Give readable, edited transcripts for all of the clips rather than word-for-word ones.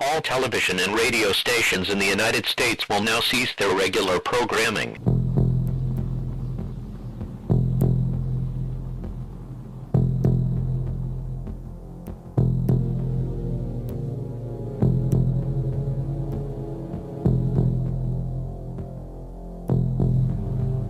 All television and radio stations in the United States will now cease their regular programming.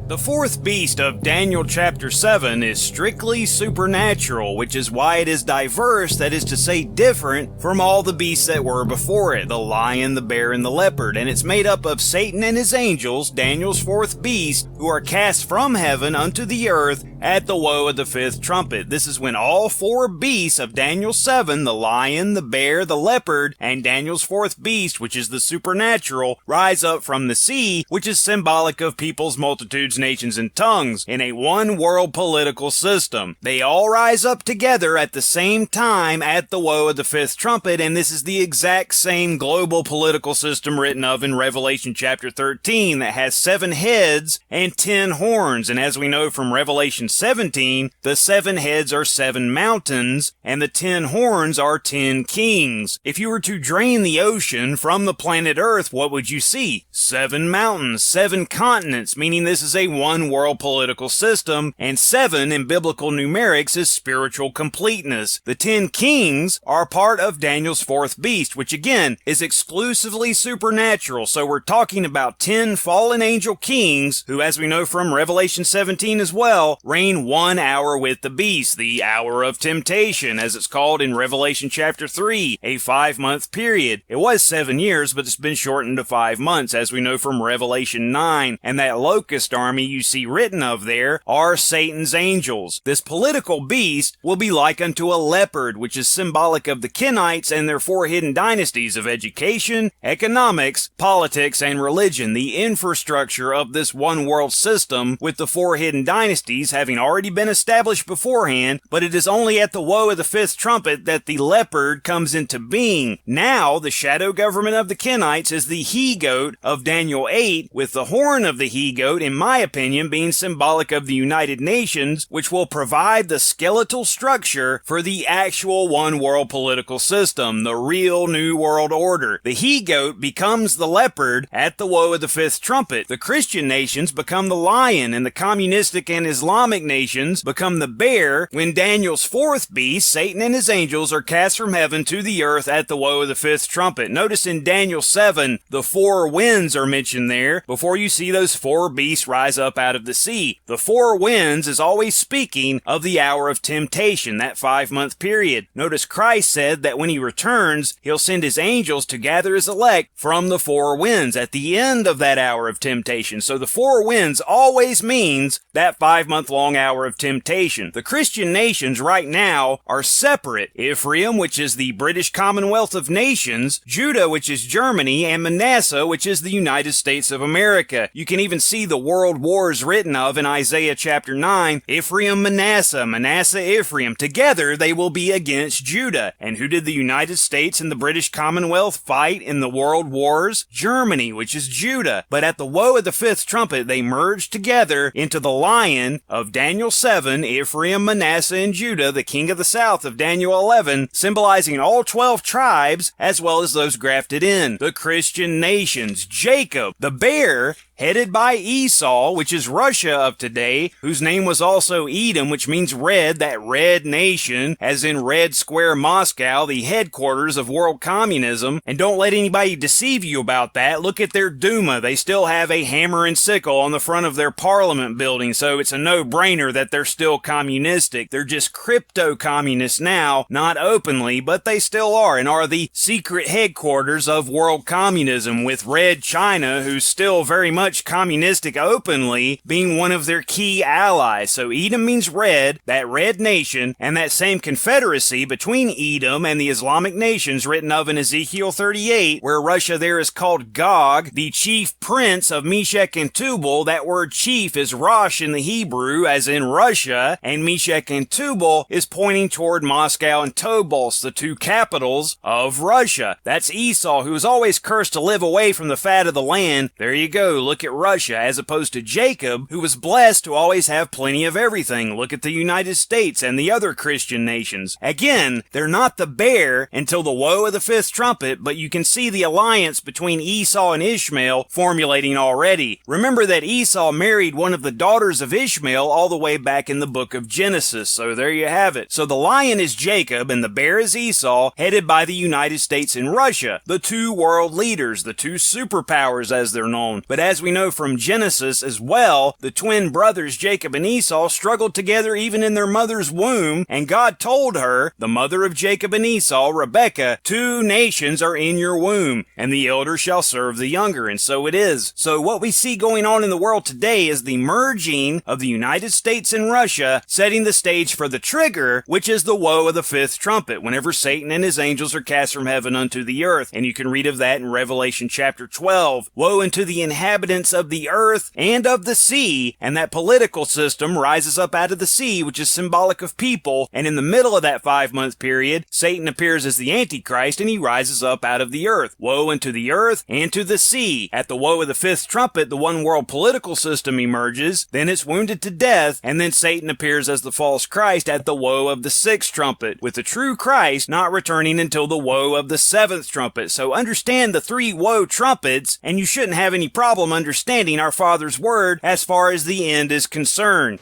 The fourth beast of Daniel chapter 7 is strictly supernatural, which is why it is diverse, that is to say different, from all the beasts that were before it, the lion, the bear, and the leopard, and it's made up of Satan and his angels, Daniel's fourth beast, who are cast from heaven unto the earth at the woe of the fifth trumpet. This is when all four beasts of Daniel 7, the lion, the bear, the leopard, and Daniel's fourth beast, which is the supernatural, rise up from the sea, which is symbolic of peoples, multitudes, nations, and tongues, in a one-world political system. They all rise up together at the same time at the woe of the fifth trumpet, and this is the exact same global political system written of in Revelation chapter 13 that has 7 heads and 10 horns, and as we know from Revelation 17, the 7 heads are 7 mountains, and the 10 horns are 10 kings. If you were to drain the ocean from the planet Earth, what would you see? 7 mountains, 7 continents, meaning this is a one-world political system, and 7 in biblical numerics is spiritual completeness. The 10 kings are part of Daniel's fourth beast, which again is exclusively supernatural, so we're talking about 10 fallen angel kings who, as we know from Revelation 17 as well, reign 1 hour with the beast, the hour of temptation, as it's called in Revelation chapter 3, a 5-month period. It was 7 years, but it's been shortened to 5 months, as we know from Revelation 9, and that locust army you see written of there are Satan's angels. This political beast will be like unto a leopard, which is symbolic of the Kenites and their 4 hidden dynasties of education, economics, politics, and religion, the infrastructure of this one world system, with the 4 hidden dynasties having already been established beforehand, but it is only at the woe of the fifth trumpet that the leopard comes into being. Now, the shadow government of the Kenites is the he-goat of Daniel 8, with the horn of the he-goat, in my opinion, being symbolic of the United Nations, which will provide the skeletal structure for the actual one-world political system, the real New World Order. The he-goat becomes the leopard at the woe of the fifth trumpet. The Christian nations become the lion, and the communistic and Islamic nations become the bear when Daniel's fourth beast, Satan and his angels, are cast from heaven to the earth at the woe of the fifth trumpet. Notice in Daniel 7, the 4 winds are mentioned there before you see those 4 beasts rise up out of the sea. The 4 winds is always speaking of the hour of temptation, that 5-month period. Notice Christ said that when he returns, he'll send his angels to gather his elect from the 4 winds at the end of that hour of temptation. So the 4 winds always means that 5-month-long hour of temptation. The Christian nations right now are separate. Ephraim, which is the British Commonwealth of Nations, Judah, which is Germany, and Manasseh, which is the United States of America. You can even see the world wars written of in Isaiah chapter 9, Ephraim, Manasseh, Manasseh, Ephraim. Together they will be against Judah. And who did the United States and the British Commonwealth fight in the world wars? Germany, which is Judah. But at the woe of the fifth trumpet, they merged together into the lion of Daniel 7, Ephraim, Manasseh, and Judah, the king of the south of Daniel 11, symbolizing all 12 tribes as well as those grafted in. The Christian nations, Jacob, the bear, headed by Esau, which is Russia of today, whose name was also Edom, which means red, that red nation, as in Red Square, Moscow, the headquarters of world communism. And don't let anybody deceive you about that. Look at their Duma. They still have a hammer and sickle on the front of their parliament building, so it's a no-brainer that they're still communistic. They're just crypto-communists now, not openly, but they still are, and are the secret headquarters of world communism, with Red China, who's still very much communistic openly, being one of their key allies. So Edom means red, that red nation, and that same confederacy between Edom and the Islamic nations written of in Ezekiel 38, where Russia there is called Gog, the chief prince of Meshech and Tubal. That word chief is Rosh in the Hebrew, as in Russia, and Meshech and Tubal is pointing toward Moscow and Tobolsk, the 2 capitals of Russia. That's Esau, who was always cursed to live away from the fat of the land. There you go. Look Look at Russia, as opposed to Jacob, who was blessed to always have plenty of everything. Look at the United States and the other Christian nations. Again, they're not the bear until the woe of the fifth trumpet, but you can see the alliance between Esau and Ishmael formulating already. Remember that Esau married one of the daughters of Ishmael all the way back in the book of Genesis, so there you have it. So the lion is Jacob and the bear is Esau, headed by the United States and Russia, the two world leaders, the two superpowers as they're known. But as we know from Genesis as well, the twin brothers Jacob and Esau struggled together even in their mother's womb, and God told her, the mother of Jacob and Esau, Rebekah, 2 nations are in your womb, and the elder shall serve the younger, and so it is. So what we see going on in the world today is the merging of the United States and Russia, setting the stage for the trigger, which is the woe of the fifth trumpet, whenever Satan and his angels are cast from heaven unto the earth, and you can read of that in Revelation chapter 12. Woe unto the inhabitants of the earth and of the sea, and that political system rises up out of the sea, which is symbolic of people, and in the middle of that 5-month period, Satan appears as the Antichrist, and he rises up out of the earth. Woe unto the earth and to the sea. At the woe of the fifth trumpet, the one world political system emerges, then it's wounded to death, and then Satan appears as the false Christ at the woe of the sixth trumpet, with the true Christ not returning until the woe of the seventh trumpet. So understand the 3 woe trumpets, and you shouldn't have any problem understanding our Father's word as far as the end is concerned.